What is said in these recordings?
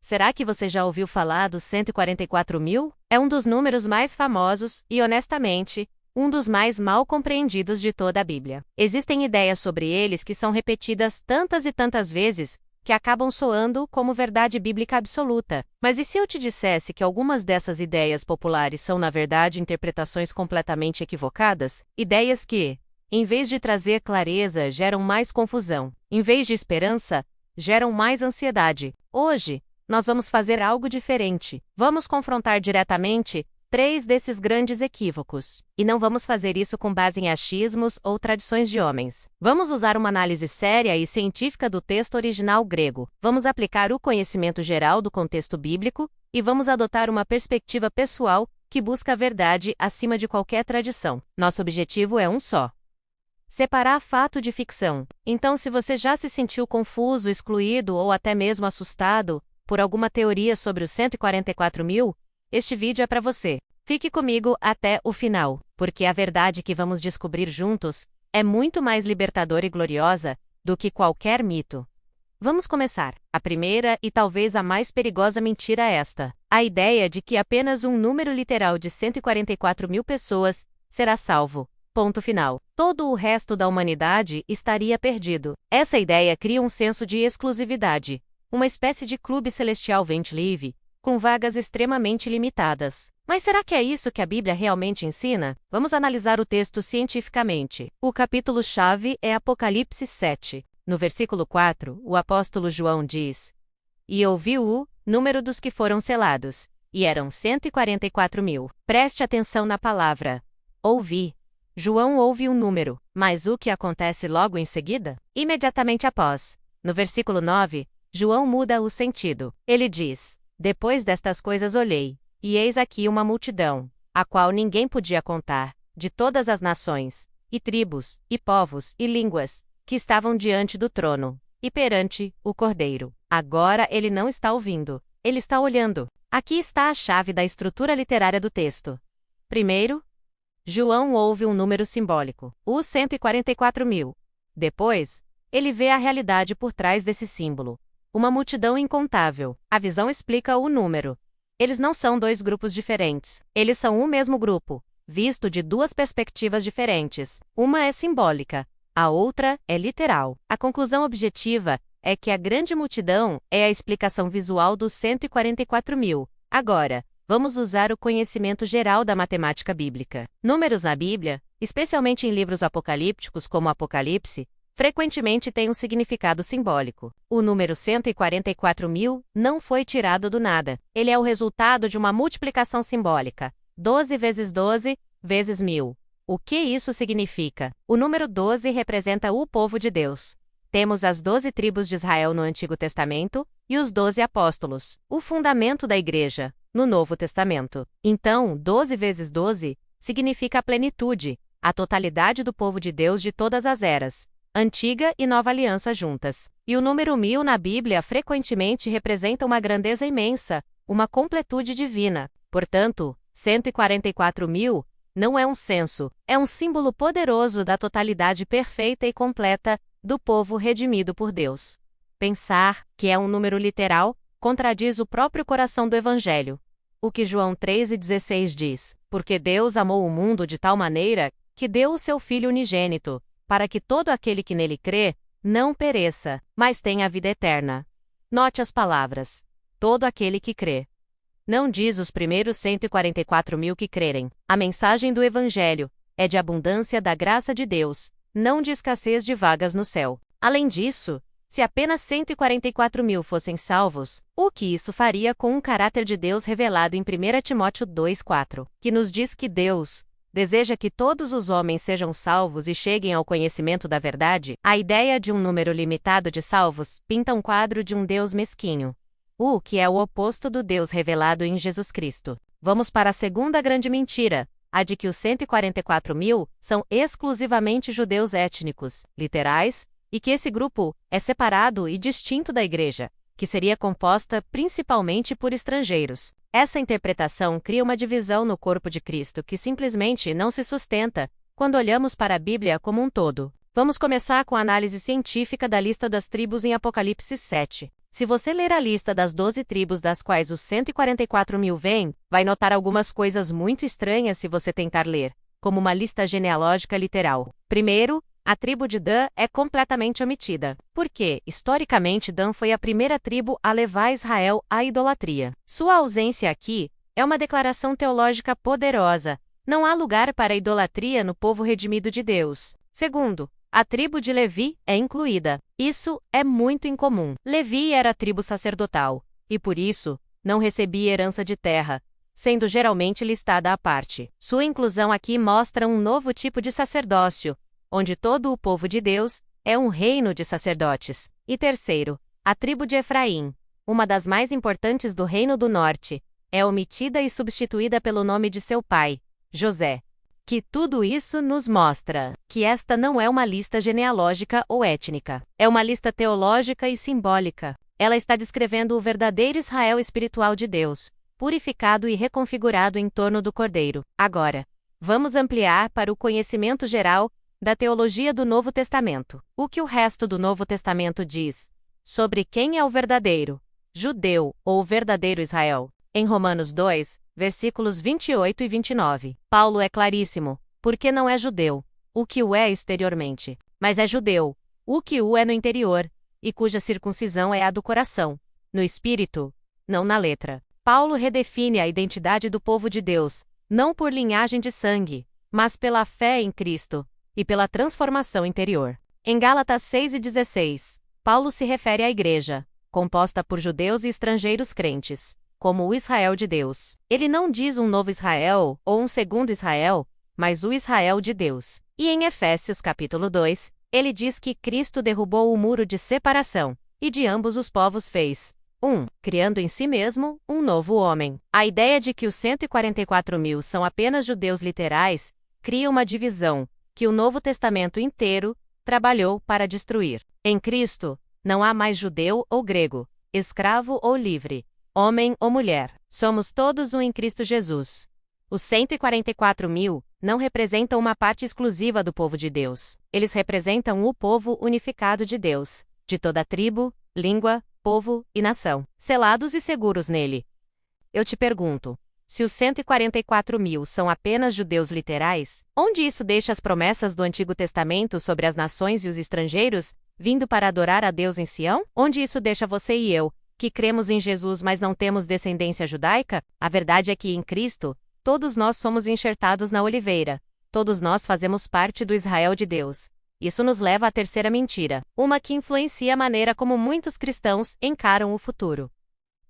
Será que você já ouviu falar dos 144.000? É um dos números mais famosos e, honestamente, um dos mais mal compreendidos de toda a Bíblia. Existem ideias sobre eles que são repetidas tantas e tantas vezes que acabam soando como verdade bíblica absoluta. Mas e se eu te dissesse que algumas dessas ideias populares são, na verdade, interpretações completamente equivocadas? Ideias que, em vez de trazer clareza, geram mais confusão. Em vez de esperança, geram mais ansiedade. Hoje, nós vamos fazer algo diferente. Vamos confrontar diretamente 3 desses grandes equívocos. E não vamos fazer isso com base em achismos ou tradições de homens. Vamos usar uma análise séria e científica do texto original grego. Vamos aplicar o conhecimento geral do contexto bíblico e vamos adotar uma perspectiva pessoal que busca a verdade acima de qualquer tradição. Nosso objetivo é um só: separar fato de ficção. Então, se você já se sentiu confuso, excluído ou até mesmo assustado por alguma teoria sobre os 144.000, este vídeo é para você. Fique comigo até o final, porque a verdade que vamos descobrir juntos é muito mais libertadora e gloriosa do que qualquer mito. Vamos começar. A primeira e talvez a mais perigosa mentira é esta: a ideia de que apenas um número literal de 144.000 pessoas será salvo. Ponto final. Todo o resto da humanidade estaria perdido. Essa ideia cria um senso de exclusividade, uma espécie de clube celestial vente-livre, com vagas extremamente limitadas. Mas será que é isso que a Bíblia realmente ensina? Vamos analisar o texto cientificamente. O capítulo-chave é Apocalipse 7. No versículo 4, o apóstolo João diz: "E ouvi o número dos que foram selados, e eram 144.000. Preste atenção na palavra ouvi. João ouve um número, mas o que acontece logo em seguida? Imediatamente após. No versículo 9, João muda o sentido. Ele diz: "Depois destas coisas olhei, e eis aqui uma multidão, a qual ninguém podia contar, de todas as nações, e tribos, e povos, e línguas, que estavam diante do trono, e perante o Cordeiro." Agora ele não está ouvindo, ele está olhando. Aqui está a chave da estrutura literária do texto. Primeiro, João ouve um número simbólico, os 144.000. Depois, ele vê a realidade por trás desse símbolo. Uma multidão incontável. A visão explica o número. Eles não são 2 grupos diferentes. Eles são o mesmo grupo, visto de 2 perspectivas diferentes. Uma é simbólica, a outra é literal. A conclusão objetiva é que a grande multidão é a explicação visual dos 144.000. Agora, vamos usar o conhecimento geral da matemática bíblica. Números na Bíblia, especialmente em livros apocalípticos como Apocalipse, frequentemente tem um significado simbólico. O número 144.000 não foi tirado do nada. Ele é o resultado de uma multiplicação simbólica. 12 vezes 12 vezes 1.000. O que isso significa? O número 12 representa o povo de Deus. Temos as 12 tribos de Israel no Antigo Testamento e os 12 apóstolos, o fundamento da igreja, no Novo Testamento. Então, 12 vezes 12 significa a plenitude, a totalidade do povo de Deus de todas as eras, Antiga e Nova Aliança juntas. E o número 1.000 na Bíblia frequentemente representa uma grandeza imensa, uma completude divina. Portanto, 144.000 não é um censo, é um símbolo poderoso da totalidade perfeita e completa do povo redimido por Deus. Pensar que é um número literal contradiz o próprio coração do Evangelho. O que João 3,16 diz: "Porque Deus amou o mundo de tal maneira que deu o seu Filho unigênito, para que todo aquele que nele crê não pereça, mas tenha a vida eterna." Note as palavras: todo aquele que crê. Não diz os primeiros 144.000 que crerem. A mensagem do Evangelho é de abundância da graça de Deus, não de escassez de vagas no céu. Além disso, se apenas 144.000 fossem salvos, o que isso faria com o caráter de Deus revelado em 1 Timóteo 2,4, que nos diz que Deus deseja que todos os homens sejam salvos e cheguem ao conhecimento da verdade? A ideia de um número limitado de salvos pinta um quadro de um Deus mesquinho, o que é o oposto do Deus revelado em Jesus Cristo. Vamos para a segunda grande mentira, a de que os 144.000 são exclusivamente judeus étnicos, literais, e que esse grupo é separado e distinto da igreja, que seria composta principalmente por estrangeiros. Essa interpretação cria uma divisão no corpo de Cristo que simplesmente não se sustenta quando olhamos para a Bíblia como um todo. Vamos começar com a análise científica da lista das tribos em Apocalipse 7. Se você ler a lista das 12 tribos das quais os 144.000 vêm, vai notar algumas coisas muito estranhas se você tentar ler, como uma lista genealógica literal. Primeiro, a tribo de Dan é completamente omitida, porque, historicamente, Dan foi a primeira tribo a levar Israel à idolatria. Sua ausência aqui é uma declaração teológica poderosa. Não há lugar para idolatria no povo redimido de Deus. Segundo, a tribo de Levi é incluída. Isso é muito incomum. Levi era a tribo sacerdotal, e por isso, não recebia herança de terra, sendo geralmente listada à parte. Sua inclusão aqui mostra um novo tipo de sacerdócio, onde todo o povo de Deus é um reino de sacerdotes. E terceiro, a tribo de Efraim, uma das mais importantes do Reino do Norte, é omitida e substituída pelo nome de seu pai, José. Que tudo isso nos mostra que esta não é uma lista genealógica ou étnica. É uma lista teológica e simbólica. Ela está descrevendo o verdadeiro Israel espiritual de Deus, purificado e reconfigurado em torno do Cordeiro. Agora, vamos ampliar para o conhecimento geral da teologia do Novo Testamento. O que o resto do Novo Testamento diz sobre quem é o verdadeiro judeu ou o verdadeiro Israel? Em Romanos 2, versículos 28 e 29, Paulo é claríssimo, porque não é judeu, o que o é exteriormente, mas é judeu, o que o é no interior, e cuja circuncisão é a do coração, no espírito, não na letra. Paulo redefine a identidade do povo de Deus, não por linhagem de sangue, mas pela fé em Cristo, e pela transformação interior. Em Gálatas 6:16, Paulo se refere à igreja, composta por judeus e estrangeiros crentes, como o Israel de Deus. Ele não diz um novo Israel ou um segundo Israel, mas o Israel de Deus. E em Efésios capítulo 2, ele diz que Cristo derrubou o muro de separação, e de ambos os povos fez criando em si mesmo um novo homem. A ideia de que os 144.000 são apenas judeus literais cria uma divisão que o Novo Testamento inteiro trabalhou para destruir. Em Cristo, não há mais judeu ou grego, escravo ou livre, homem ou mulher. Somos todos um em Cristo Jesus. Os 144.000 não representam uma parte exclusiva do povo de Deus. Eles representam o povo unificado de Deus, de toda tribo, língua, povo e nação, selados e seguros nele. Eu te pergunto, se os 144.000 são apenas judeus literais, onde isso deixa as promessas do Antigo Testamento sobre as nações e os estrangeiros, vindo para adorar a Deus em Sião? Onde isso deixa você e eu, que cremos em Jesus mas não temos descendência judaica? A verdade é que em Cristo, todos nós somos enxertados na oliveira. Todos nós fazemos parte do Israel de Deus. Isso nos leva à terceira mentira, uma que influencia a maneira como muitos cristãos encaram o futuro.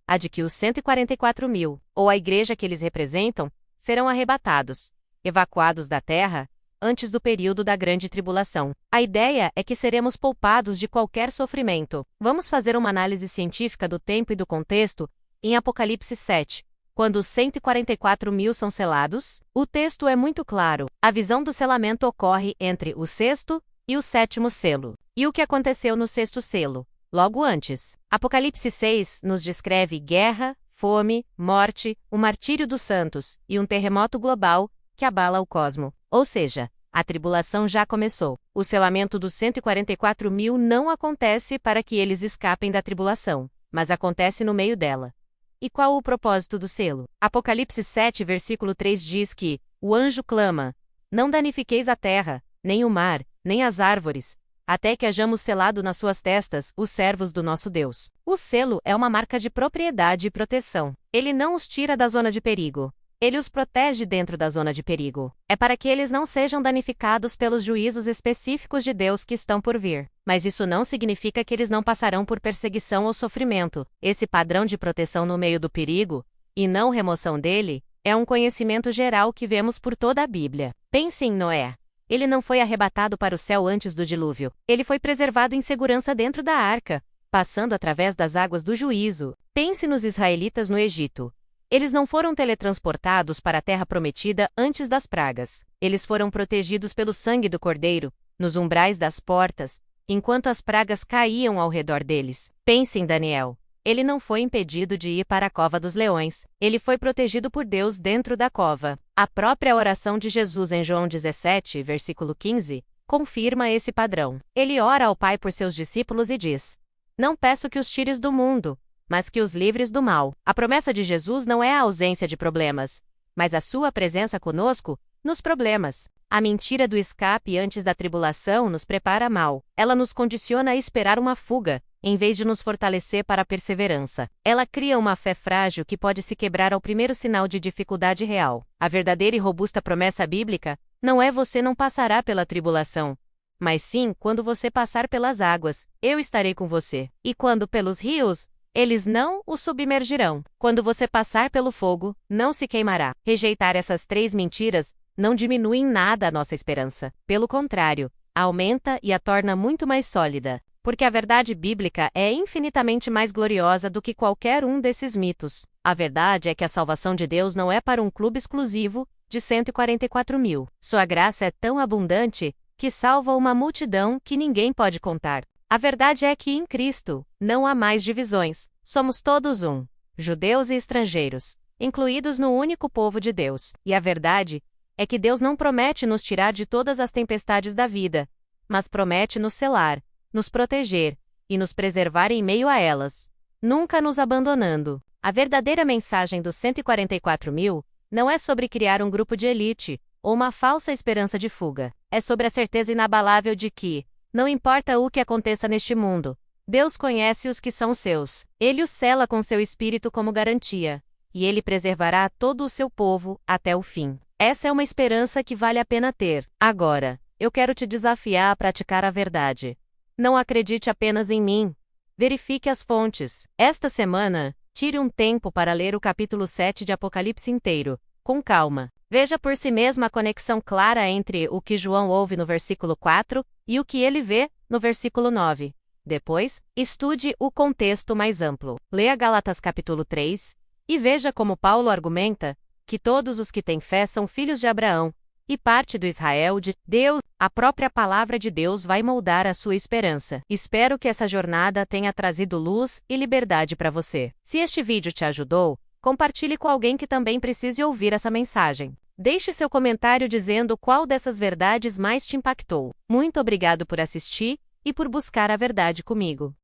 A de que os 144.000, ou a igreja que eles representam, serão arrebatados, evacuados da terra, antes do período da grande tribulação. A ideia é que seremos poupados de qualquer sofrimento. Vamos fazer uma análise científica do tempo e do contexto em Apocalipse 7. Quando os 144.000 são selados, o texto é muito claro. A visão do selamento ocorre entre o sexto e o sétimo selo. E o que aconteceu no sexto selo? Logo antes. Apocalipse 6 nos descreve guerra, fome, morte, o martírio dos santos e um terremoto global que abala o cosmo. Ou seja, a tribulação já começou. O selamento dos 144.000 não acontece para que eles escapem da tribulação, mas acontece no meio dela. E qual o propósito do selo? Apocalipse 7, versículo 3 diz que o anjo clama: não danifiqueis a terra, nem o mar, nem as árvores, até que hajamos selado nas suas testas os servos do nosso Deus. O selo é uma marca de propriedade e proteção. Ele não os tira da zona de perigo. Ele os protege dentro da zona de perigo. É para que eles não sejam danificados pelos juízos específicos de Deus que estão por vir. Mas isso não significa que eles não passarão por perseguição ou sofrimento. Esse padrão de proteção no meio do perigo, e não remoção dele, é um conhecimento geral que vemos por toda a Bíblia. Pense em Noé. Ele não foi arrebatado para o céu antes do dilúvio. Ele foi preservado em segurança dentro da arca, passando através das águas do juízo. Pense nos israelitas no Egito. Eles não foram teletransportados para a terra prometida antes das pragas. Eles foram protegidos pelo sangue do Cordeiro, nos umbrais das portas, enquanto as pragas caíam ao redor deles. Pense em Daniel. Ele não foi impedido de ir para a cova dos leões. Ele foi protegido por Deus dentro da cova. A própria oração de Jesus em João 17, versículo 15, confirma esse padrão. Ele ora ao Pai por seus discípulos e diz: Não peço que os tires do mundo, mas que os livres do mal. A promessa de Jesus não é a ausência de problemas, mas a sua presença conosco nos problemas. A mentira do escape antes da tribulação nos prepara mal. Ela nos condiciona a esperar uma fuga, em vez de nos fortalecer para a perseverança. Ela cria uma fé frágil que pode se quebrar ao primeiro sinal de dificuldade real. A verdadeira e robusta promessa bíblica não é você não passará pela tribulação, mas sim, quando você passar pelas águas, eu estarei com você. E quando pelos rios, eles não o submergirão. Quando você passar pelo fogo, não se queimará. Rejeitar essas 3 mentiras não diminui em nada a nossa esperança. Pelo contrário, aumenta e a torna muito mais sólida. Porque a verdade bíblica é infinitamente mais gloriosa do que qualquer um desses mitos. A verdade é que a salvação de Deus não é para um clube exclusivo de 144 mil. Sua graça é tão abundante que salva uma multidão que ninguém pode contar. A verdade é que em Cristo não há mais divisões. Somos todos um, judeus e estrangeiros, incluídos no único povo de Deus. E a verdade é que Deus não promete nos tirar de todas as tempestades da vida, mas promete nos selar, nos proteger e nos preservar em meio a elas, nunca nos abandonando. A verdadeira mensagem dos 144 mil não é sobre criar um grupo de elite ou uma falsa esperança de fuga. É sobre a certeza inabalável de que, não importa o que aconteça neste mundo, Deus conhece os que são seus. Ele os sela com seu espírito como garantia, e ele preservará todo o seu povo até o fim. Essa é uma esperança que vale a pena ter. Agora, eu quero te desafiar a praticar a verdade. Não acredite apenas em mim. Verifique as fontes. Esta semana, tire um tempo para ler o capítulo 7 de Apocalipse inteiro, com calma. Veja por si mesma a conexão clara entre o que João ouve no versículo 4 e o que ele vê no versículo 9. Depois, estude o contexto mais amplo. Leia Gálatas capítulo 3 e veja como Paulo argumenta que todos os que têm fé são filhos de Abraão e parte do Israel de Deus. A própria palavra de Deus vai moldar a sua esperança. Espero que essa jornada tenha trazido luz e liberdade para você. Se este vídeo te ajudou, compartilhe com alguém que também precise ouvir essa mensagem. Deixe seu comentário dizendo qual dessas verdades mais te impactou. Muito obrigado por assistir e por buscar a verdade comigo.